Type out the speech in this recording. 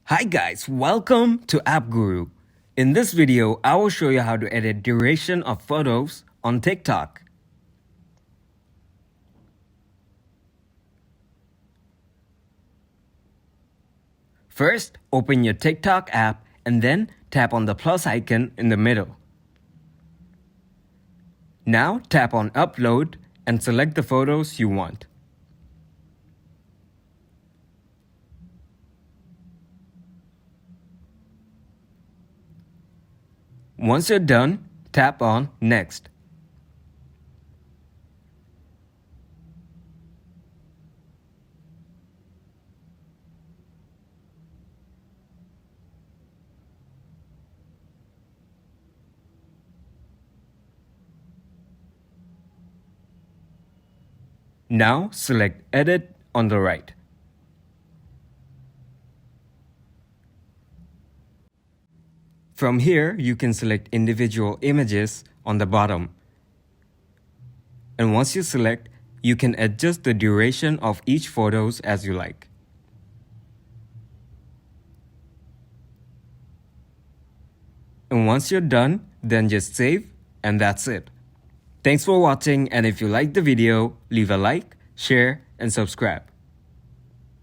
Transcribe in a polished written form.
Hi guys, welcome to App Guru. In this video, I will show you how to edit duration of photos on TikTok. First, open your TikTok app and then tap on the plus icon in the middle. Now tap on Upload and select the photos you want. Once you're done, tap on Next. Now select Edit on the right. From here, you can select individual images on the bottom. And once you select, you can adjust the duration of each photos as you like. And once you're done, then just save, and that's it. Thanks for watching, and if you liked the video, leave a like, share, and subscribe.